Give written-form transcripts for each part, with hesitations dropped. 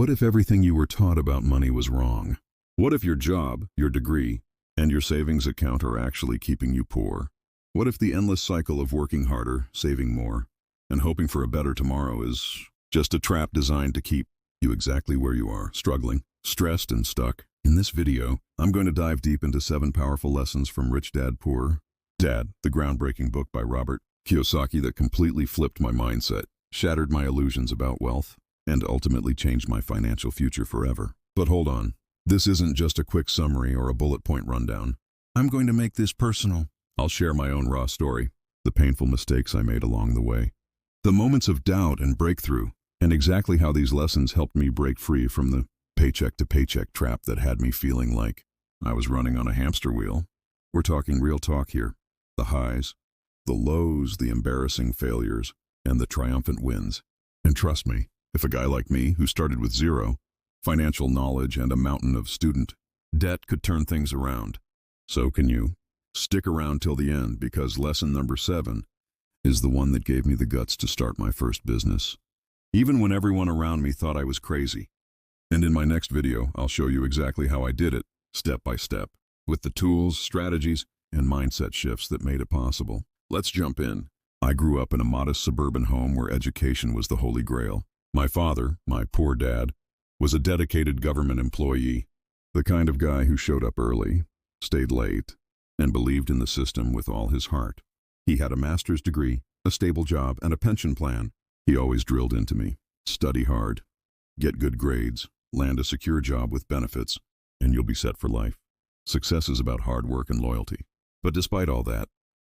What if everything you were taught about money was wrong? What if your job, your degree, and your savings account are actually keeping you poor? What if the endless cycle of working harder, saving more, and hoping for a better tomorrow is just a trap designed to keep you exactly where you are, struggling, stressed, and stuck? In this video, I'm going to dive deep into 7 powerful lessons from Rich Dad Poor Dad, the groundbreaking book by Robert Kiyosaki that completely flipped my mindset, shattered my illusions about wealth, and ultimately changed my financial future forever. But hold on, this isn't just a quick summary or a bullet point rundown. I'm going to make this personal. I'll share my own raw story, the painful mistakes I made along the way, the moments of doubt and breakthrough, and exactly how these lessons helped me break free from the paycheck-to-paycheck trap that had me feeling like I was running on a hamster wheel. We're talking real talk here. The highs, the lows, the embarrassing failures, and the triumphant wins. And trust me, if a guy like me, who started with zero financial knowledge and a mountain of student debt, could turn things around, so can you. Stick around till the end, because lesson number 7 is the one that gave me the guts to start my first business, even when everyone around me thought I was crazy. And in my next video, I'll show you exactly how I did it, step by step, with the tools, strategies, and mindset shifts that made it possible. Let's jump in. I grew up in a modest suburban home where education was the holy grail. My father, my poor dad, was a dedicated government employee, the kind of guy who showed up early, stayed late, and believed in the system with all his heart. He had a master's degree, a stable job, and a pension plan. He always drilled into me, study hard, get good grades, land a secure job with benefits, and you'll be set for life. Success is about hard work and loyalty. But despite all that,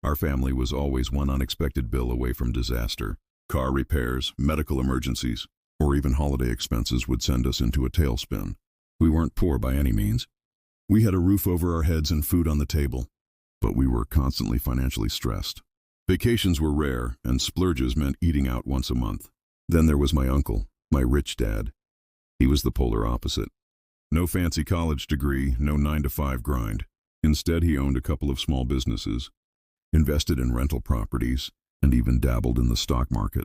our family was always one unexpected bill away from disaster. Car repairs, medical emergencies, or even holiday expenses would send us into a tailspin. We weren't poor by any means. We had a roof over our heads and food on the table, but we were constantly financially stressed. Vacations were rare, and splurges meant eating out once a month. Then there was my uncle, my rich dad. He was the polar opposite. No fancy college degree, no 9-to-5 grind. Instead, he owned a couple of small businesses, invested in rental properties, and even dabbled in the stock market.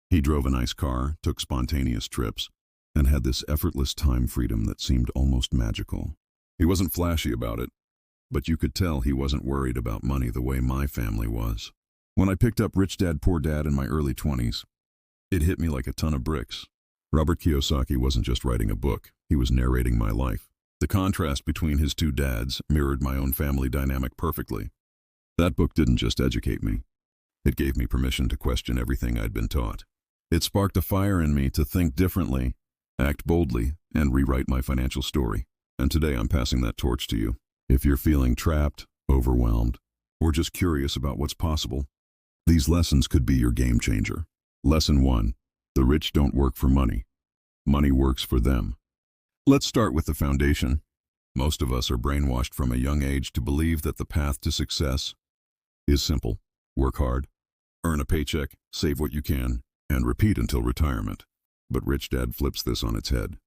He drove a nice car, took spontaneous trips, and had this effortless time freedom that seemed almost magical. He wasn't flashy about it, but you could tell he wasn't worried about money the way my family was. When I picked up Rich Dad Poor Dad in my early 20s, it hit me like a ton of bricks. Robert Kiyosaki wasn't just writing a book, he was narrating my life. The contrast between his 2 dads mirrored my own family dynamic perfectly. That book didn't just educate me. It gave me permission to question everything I'd been taught. It sparked a fire in me to think differently, act boldly, and rewrite my financial story. And today I'm passing that torch to you. If you're feeling trapped, overwhelmed, or just curious about what's possible, these lessons could be your game changer. Lesson 1. The rich don't work for money. Money works for them. Let's start with the foundation. Most of us are brainwashed from a young age to believe that the path to success is simple. Work hard, earn a paycheck, save what you can, and repeat until retirement. But Rich Dad flips this on its head.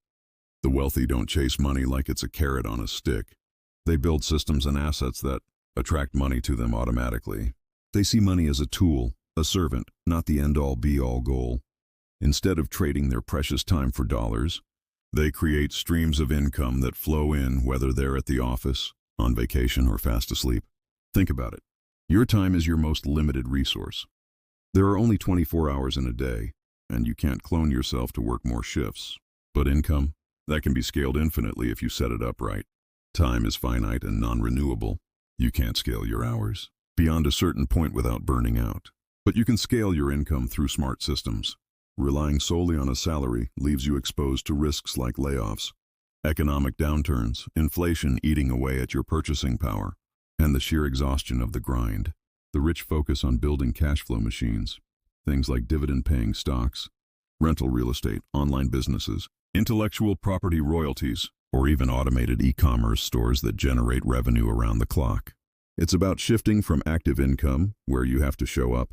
The wealthy don't chase money like it's a carrot on a stick. They build systems and assets that attract money to them automatically. They see money as a tool, a servant, not the end-all be-all goal. Instead of trading their precious time for dollars, they create streams of income that flow in whether they're at the office, on vacation, or fast asleep. Think about it. Your time is your most limited resource. There are only 24 hours in a day, and you can't clone yourself to work more shifts. But income, that can be scaled infinitely if you set it up right. Time is finite and non-renewable. You can't scale your hours beyond a certain point without burning out. But you can scale your income through smart systems. Relying solely on a salary leaves you exposed to risks like layoffs, economic downturns, inflation eating away at your purchasing power, and the sheer exhaustion of the grind. The rich focus on building cash flow machines, things like dividend-paying stocks, rental real estate, online businesses, intellectual property royalties, or even automated e-commerce stores that generate revenue around the clock. It's about shifting from active income, where you have to show up,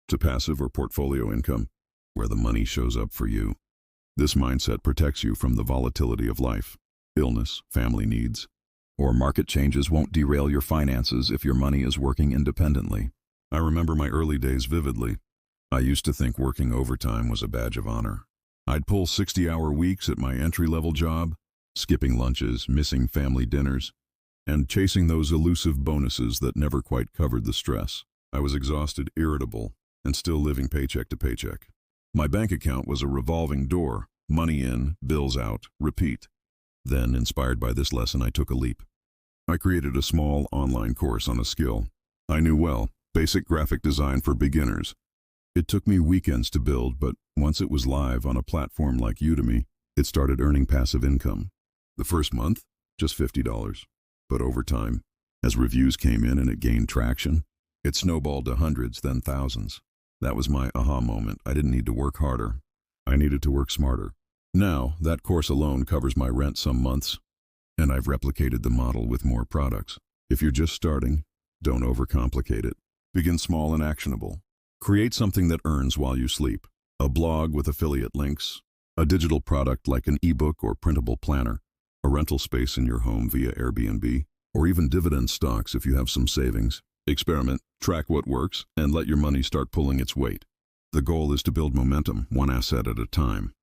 to passive or portfolio income, where the money shows up for you. This mindset protects you from the volatility of life. Illness, family needs, or market changes won't derail your finances if your money is working independently. I remember my early days vividly. I used to think working overtime was a badge of honor. I'd pull 60-hour weeks at my entry-level job, skipping lunches, missing family dinners, and chasing those elusive bonuses that never quite covered the stress. I was exhausted, irritable, and still living paycheck to paycheck. My bank account was a revolving door, money in, bills out, repeat. Then, inspired by this lesson, I took a leap. I created a small online course on a skill I knew well, basic graphic design for beginners. It took me weekends to build, but once it was live on a platform like Udemy, it started earning passive income. The first month, just $50. But over time, as reviews came in and it gained traction, it snowballed to hundreds, then thousands. That was my aha moment. I didn't need to work harder. I needed to work smarter. Now, that course alone covers my rent some months, and I've replicated the model with more products. If you're just starting, don't overcomplicate it. Begin small and actionable. Create something that earns while you sleep. A blog with affiliate links, a digital product like an ebook or printable planner, a rental space in your home via Airbnb, or even dividend stocks if you have some savings. Experiment, track what works, and let your money start pulling its weight. The goal is to build momentum, one asset at a time.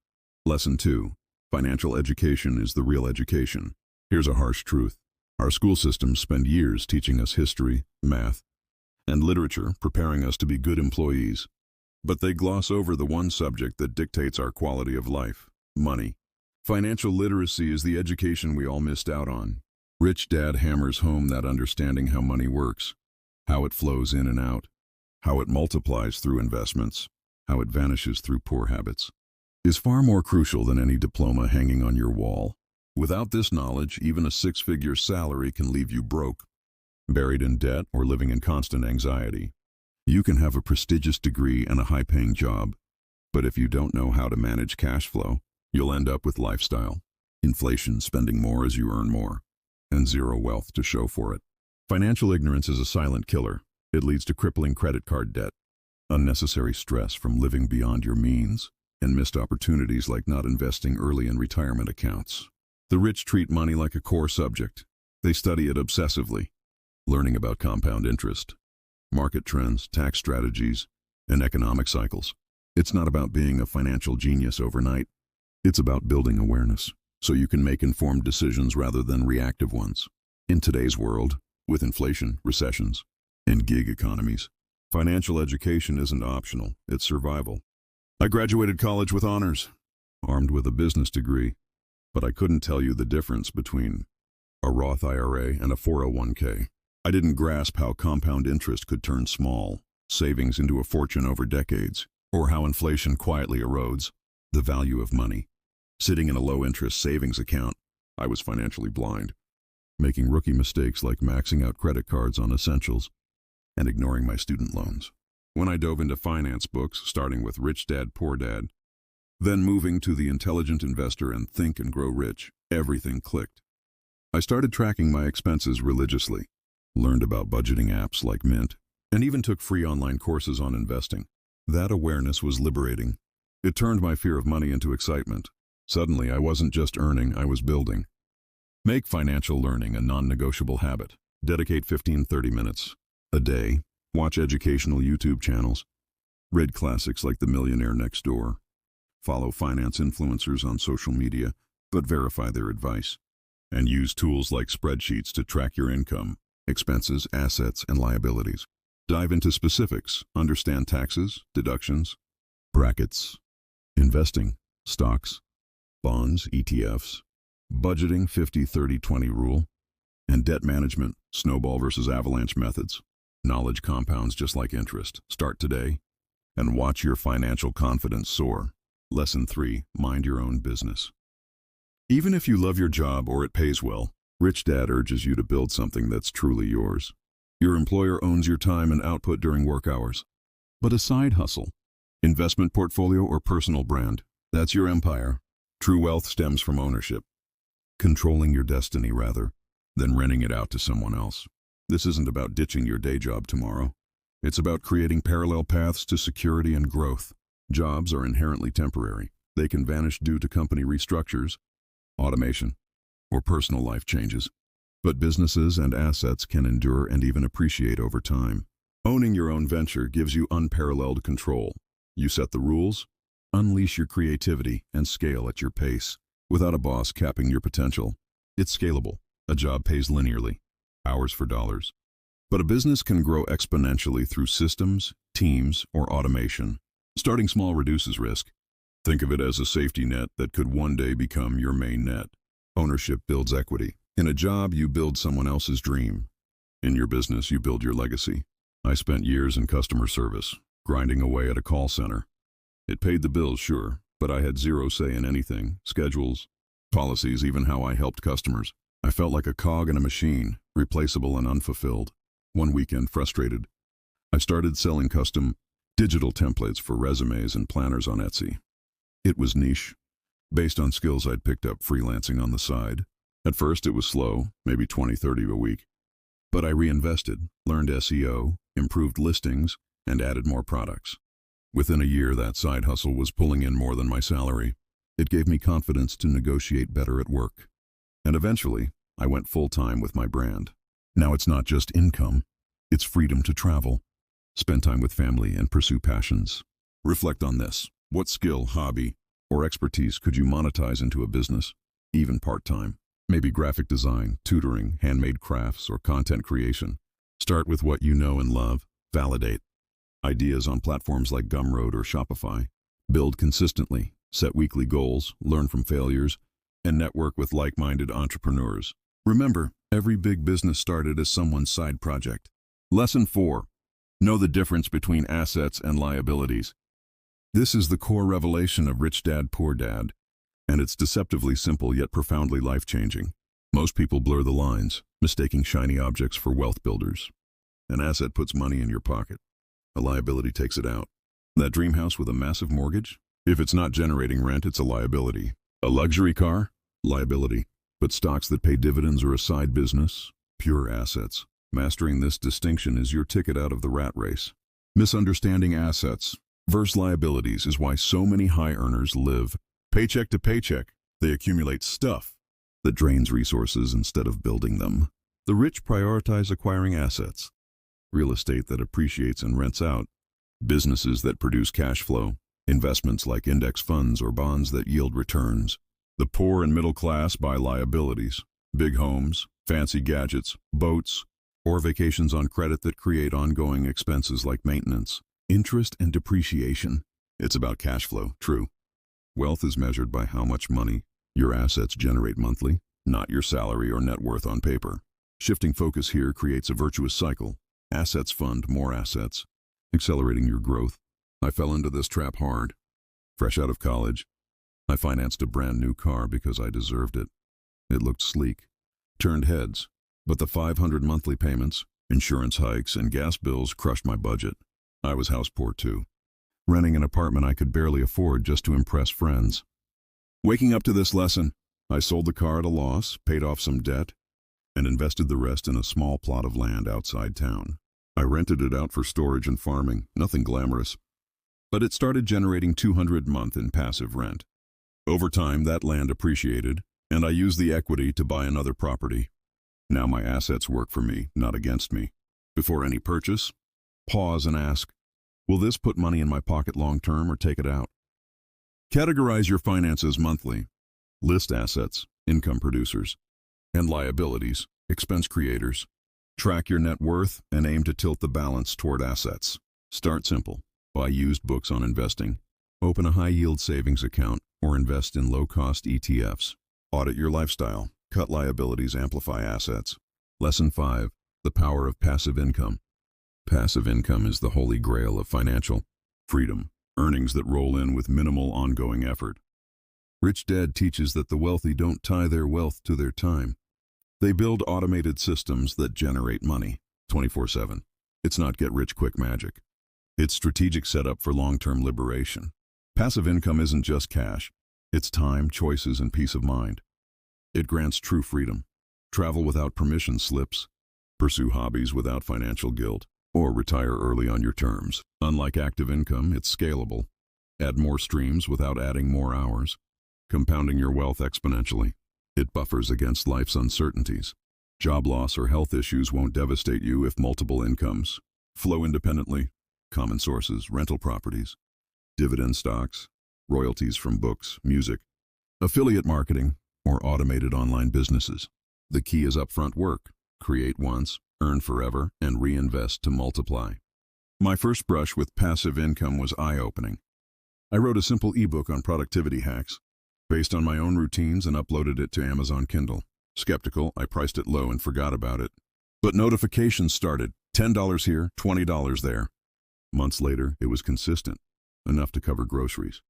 Lesson 2. Financial education is the real education. Here's a harsh truth. Our school systems spend years teaching us history, math, and literature, preparing us to be good employees. But they gloss over the one subject that dictates our quality of life: money. Financial literacy is the education we all missed out on. Rich Dad hammers home that understanding how money works, how it flows in and out, how it multiplies through investments, how it vanishes through poor habits, is far more crucial than any diploma hanging on your wall. Without this knowledge, even a six-figure salary can leave you broke, buried in debt, or living in constant anxiety. You can have a prestigious degree and a high-paying job, but if you don't know how to manage cash flow, you'll end up with lifestyle, inflation, spending more as you earn more, and zero wealth to show for it. Financial ignorance is a silent killer. It leads to crippling credit card debt, unnecessary stress from living beyond your means, and missed opportunities like not investing early in retirement accounts. The rich treat money like a core subject. They study it obsessively, learning about compound interest, market trends, tax strategies, and economic cycles. It's not about being a financial genius overnight. It's about building awareness, so you can make informed decisions rather than reactive ones. In today's world, with inflation, recessions, and gig economies, financial education isn't optional, it's survival. I graduated college with honors, armed with a business degree, but I couldn't tell you the difference between a Roth IRA and a 401k. I didn't grasp how compound interest could turn small savings into a fortune over decades, or how inflation quietly erodes the value of money. Sitting in a low-interest savings account, I was financially blind, making rookie mistakes like maxing out credit cards on essentials and ignoring my student loans. When I dove into finance books, starting with Rich Dad, Poor Dad, then moving to The Intelligent Investor and Think and Grow Rich, everything clicked. I started tracking my expenses religiously, learned about budgeting apps like Mint, and even took free online courses on investing. That awareness was liberating. It turned my fear of money into excitement. Suddenly, I wasn't just earning, I was building. Make financial learning a non-negotiable habit. Dedicate 15-30 minutes a day. Watch educational YouTube channels. Read classics like The Millionaire Next Door. Follow finance influencers on social media, but verify their advice. And use tools like spreadsheets to track your income, expenses, assets, and liabilities. Dive into specifics. Understand taxes, deductions, brackets, investing, stocks, bonds, ETFs, budgeting, 50-30-20 rule, and debt management, snowball versus avalanche methods. Knowledge compounds just like interest. Start today and watch your financial confidence soar. Lesson 3. Mind your own business. Even if you love your job or it pays well, Rich Dad urges you to build something that's truly yours. Your employer owns your time and output during work hours. But a side hustle, investment portfolio, or personal brand, that's your empire. True wealth stems from ownership. Controlling your destiny rather than renting it out to someone else. This isn't about ditching your day job tomorrow. It's about creating parallel paths to security and growth. Jobs are inherently temporary. They can vanish due to company restructures, automation, or personal life changes. But businesses and assets can endure and even appreciate over time. Owning your own venture gives you unparalleled control. You set the rules, Unleash your creativity and scale at your pace, without a boss capping your potential. It's scalable. A job pays linearly, hours for dollars. But a business can grow exponentially through systems, teams, or automation. Starting small reduces risk. Think of it as a safety net that could one day become your main net. Ownership builds equity. In a job, you build someone else's dream. In your business, you build your legacy. I spent years in customer service, grinding away at a call center. It paid the bills, sure, but I had zero say in anything, schedules, policies, even how I helped customers. I felt like a cog in a machine, replaceable and unfulfilled. One weekend, frustrated, I started selling custom digital templates for resumes and planners on Etsy. It was niche, based on skills I'd picked up freelancing on the side. At first it was slow, maybe 20, 30 a week. But I reinvested, learned SEO, improved listings, and added more products. Within a year, that side hustle was pulling in more than my salary. It gave me confidence to negotiate better at work. And eventually, I went full-time with my brand. Now it's not just income, it's freedom to travel, spend time with family, and pursue passions. Reflect on this. What skill, hobby, or expertise could you monetize into a business, even part-time? Maybe graphic design, tutoring, handmade crafts, or content creation. Start with what you know and love. Validate ideas on platforms like Gumroad or Shopify. Build consistently, set weekly goals, learn from failures, and network with like-minded entrepreneurs. Remember, every big business started as someone's side project. Lesson 4. Know the difference between assets and liabilities. This is the core revelation of Rich Dad, Poor Dad, and it's deceptively simple yet profoundly life-changing. Most people blur the lines, mistaking shiny objects for wealth builders. An asset puts money in your pocket. A liability takes it out. That dream house with a massive mortgage? If it's not generating rent, it's a liability. A luxury car? Liability. But stocks that pay dividends are a side business? Pure assets. Mastering this distinction is your ticket out of the rat race. Misunderstanding assets versus liabilities is why so many high earners live paycheck to paycheck. They accumulate stuff that drains resources instead of building them. The rich prioritize acquiring assets. Real estate that appreciates and rents out. Businesses that produce cash flow. Investments like index funds or bonds that yield returns. The poor and middle class buy liabilities. Big homes, fancy gadgets, boats, or vacations on credit that create ongoing expenses like maintenance, interest, and depreciation. It's about cash flow, true. Wealth is measured by how much money your assets generate monthly, not your salary or net worth on paper. Shifting focus here creates a virtuous cycle. Assets fund more assets, accelerating your growth. I fell into this trap hard. Fresh out of college, I financed a brand new car because I deserved it. It looked sleek, turned heads, but the 500 monthly payments, insurance hikes, and gas bills crushed my budget. I was house poor too, renting an apartment I could barely afford just to impress friends. Waking up to this lesson, I sold the car at a loss, paid off some debt, and invested the rest in a small plot of land outside town. I rented it out for storage and farming, nothing glamorous, but it started generating $200 a month in passive rent. Over time, that land appreciated, and I used the equity to buy another property. Now my assets work for me, not against me. Before any purchase, pause and ask, will this put money in my pocket long-term or take it out? Categorize your finances monthly. List assets, income producers, and liabilities, expense creators. Track your net worth and aim to tilt the balance toward assets. Start simple. Buy used books on investing. Open a high-yield savings account or invest in low-cost ETFs. Audit your lifestyle. Cut liabilities, amplify assets. Lesson 5. The power of passive income. Passive income is the holy grail of financial freedom. Earnings that roll in with minimal ongoing effort. Rich Dad teaches that the wealthy don't tie their wealth to their time. They build automated systems that generate money 24/7. It's not get-rich-quick magic. It's strategic setup for long-term liberation. Passive income isn't just cash. It's time, choices, and peace of mind. It grants true freedom. Travel without permission slips. Pursue hobbies without financial guilt. Or retire early on your terms. Unlike active income, it's scalable. Add more streams without adding more hours, compounding your wealth exponentially. It buffers against life's uncertainties. Job loss or health issues won't devastate you if multiple incomes flow independently. Common sources, rental properties, dividend stocks, royalties from books, music, affiliate marketing, or automated online businesses. The key is upfront work. Create once, earn forever, and reinvest to multiply. My first brush with passive income was eye-opening. I wrote a simple ebook on productivity hacks, based on my own routines, and uploaded it to Amazon Kindle. Skeptical, I priced it low and forgot about it. But notifications started. $10 here, $20 there. Months later, it was consistent, enough to cover groceries.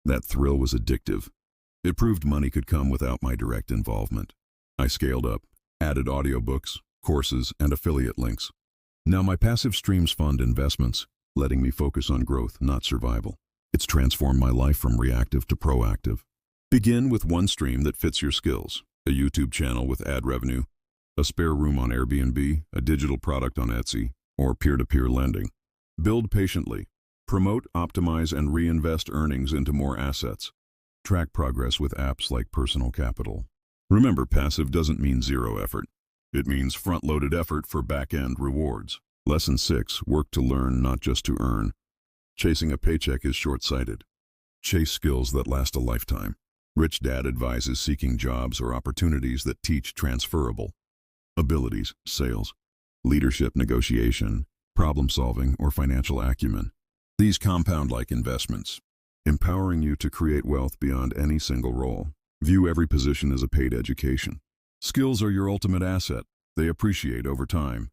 That thrill was addictive. It proved money could come without my direct involvement. I scaled up, added audiobooks, courses, and affiliate links. Now my passive streams fund investments, letting me focus on growth, not survival. It's transformed my life from reactive to proactive. Begin with one stream that fits your skills. A YouTube channel with ad revenue, a spare room on Airbnb, a digital product on Etsy, or peer-to-peer lending. Build patiently. Promote, optimize, and reinvest earnings into more assets. Track progress with apps like Personal Capital. Remember, passive doesn't mean zero effort. It means front-loaded effort for back-end rewards. Lesson 6, work to learn, not just to earn. Chasing a paycheck is short-sighted. Chase skills that last a lifetime. Rich Dad advises seeking jobs or opportunities that teach transferable abilities, sales, leadership, negotiation, problem-solving, or financial acumen. These compound like investments, empowering you to create wealth beyond any single role. View every position as a paid education. Skills are your ultimate asset. They appreciate over time,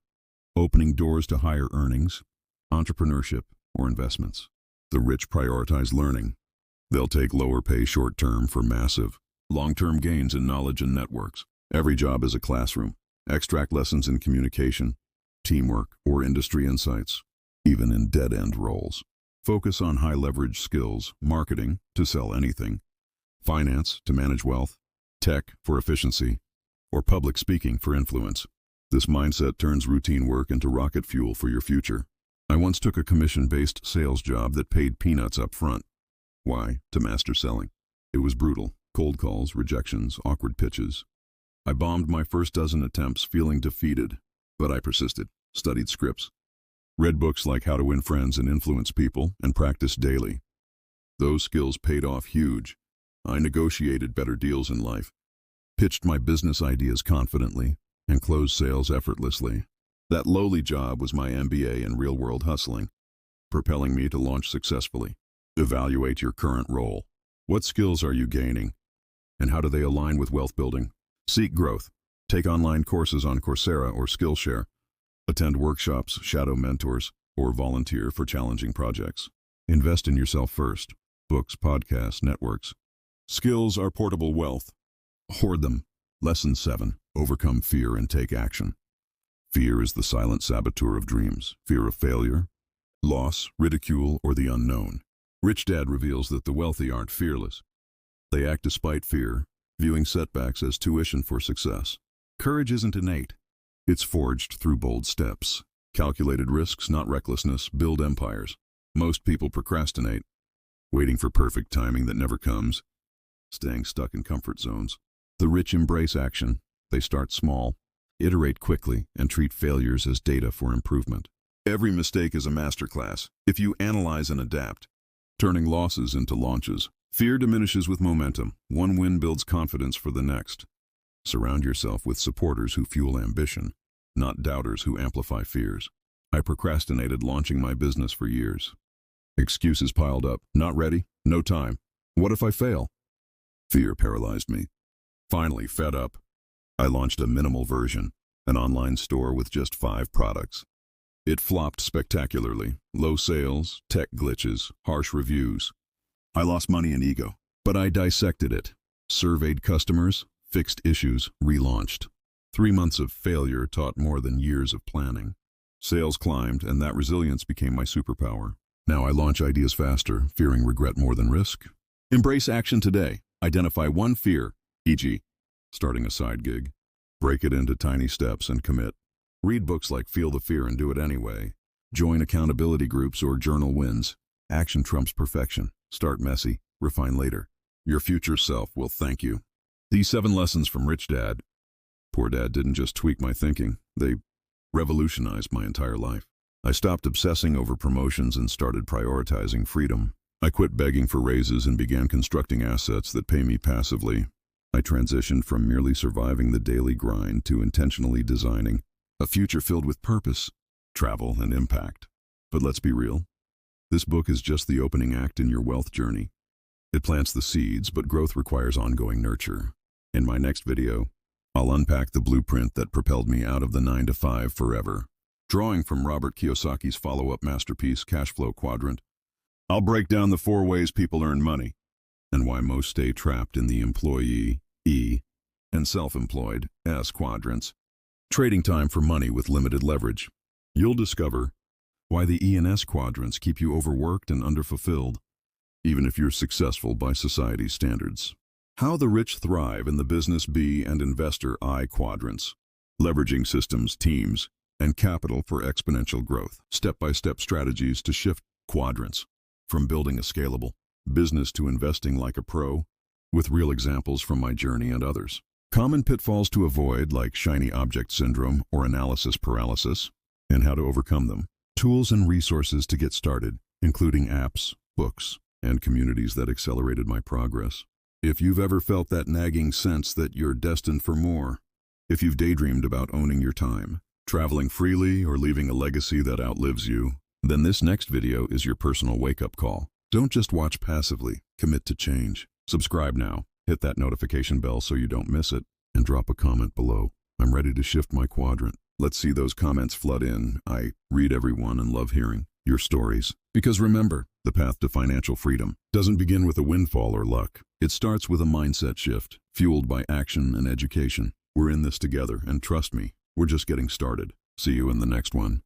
opening doors to higher earnings, entrepreneurship, or investments. The rich prioritize learning. They'll take lower pay short-term for massive, long-term gains in knowledge and networks. Every job is a classroom. Extract lessons in communication, teamwork, or industry insights, even in dead-end roles. Focus on high-leverage skills, marketing to sell anything, finance to manage wealth, tech for efficiency, or public speaking for influence. This mindset turns routine work into rocket fuel for your future. I once took a commission-based sales job that paid peanuts up front. Why? To master selling. It was brutal. Cold calls, rejections, awkward pitches. I bombed my first dozen attempts, feeling defeated, but I persisted, studied scripts, read books like How to Win Friends and Influence People, and practiced daily. Those skills paid off huge. I negotiated better deals in life, pitched my business ideas confidently, and closed sales effortlessly. That lowly job was my MBA in real-world hustling, propelling me to launch successfully. Evaluate your current role. What skills are you gaining, and how do they align with wealth building? Seek growth. Take online courses on Coursera or Skillshare. Attend workshops, shadow mentors, or volunteer for challenging projects. Invest in yourself first. Books, podcasts, networks. Skills are portable wealth. Hoard them. Lesson 7. Overcome fear and take action. Fear is the silent saboteur of dreams. Fear of failure, loss, ridicule, or the unknown. Rich Dad reveals that the wealthy aren't fearless. They act despite fear, viewing setbacks as tuition for success. Courage isn't innate. It's forged through bold steps. Calculated risks, not recklessness, build empires. Most people procrastinate, waiting for perfect timing that never comes, staying stuck in comfort zones. The rich embrace action. They start small, iterate quickly, and treat failures as data for improvement. Every mistake is a masterclass if you analyze and adapt, turning losses into launches. Fear diminishes with momentum. One win builds confidence for the next. Surround yourself with supporters who fuel ambition, not doubters who amplify fears. I procrastinated launching my business for years. Excuses piled up. Not ready. No time. What if I fail? Fear paralyzed me. Finally, fed up, I launched a minimal version, an online store with just 5 products. It flopped spectacularly. Low sales, tech glitches, harsh reviews. I lost money and ego, but I dissected it, surveyed customers, fixed issues, relaunched. 3 months of failure taught more than years of planning. Sales climbed, and that resilience became my superpower. Now I launch ideas faster, fearing regret more than risk. Embrace action today. Identify one fear, e.g., starting a side gig. Break it into tiny steps and commit. Read books like Feel the Fear and Do It Anyway. Join accountability groups or journal wins. Action trumps perfection. Start messy, refine later. Your future self will thank you. These 7 lessons from Rich Dad, Poor Dad didn't just tweak my thinking. They revolutionized my entire life. I stopped obsessing over promotions and started prioritizing freedom. I quit begging for raises and began constructing assets that pay me passively. I transitioned from merely surviving the daily grind to intentionally designing a future filled with purpose, travel, and impact. But let's be real. This book is just the opening act in your wealth journey. It plants the seeds, but growth requires ongoing nurture. In my next video, I'll unpack the blueprint that propelled me out of the 9-to-5 forever. Drawing from Robert Kiyosaki's follow-up masterpiece, Cash Flow Quadrant, I'll break down the 4 ways people earn money and why most stay trapped in the employee, E, and self-employed, S quadrants, trading time for money with limited leverage. You'll discover why the E and S quadrants keep you overworked and underfulfilled, even if you're successful by society's standards. How the rich thrive in the business B and investor I quadrants, leveraging systems, teams, and capital for exponential growth. Step-by-step strategies to shift quadrants, from building a scalable business to investing like a pro, with real examples from my journey and others. Common pitfalls to avoid, like shiny object syndrome or analysis paralysis, and how to overcome them. Tools and resources to get started, including apps, books, and communities that accelerated my progress. If you've ever felt that nagging sense that you're destined for more, if you've daydreamed about owning your time, traveling freely, or leaving a legacy that outlives you, then this next video is your personal wake-up call. Don't just watch passively, commit to change. Subscribe now, hit that notification bell so you don't miss it, and drop a comment below. I'm ready to shift my quadrant. Let's see those comments flood in. I read everyone and love hearing your stories. Because remember, the path to financial freedom doesn't begin with a windfall or luck. It starts with a mindset shift, fueled by action and education. We're in this together, and trust me, we're just getting started. See you in the next one.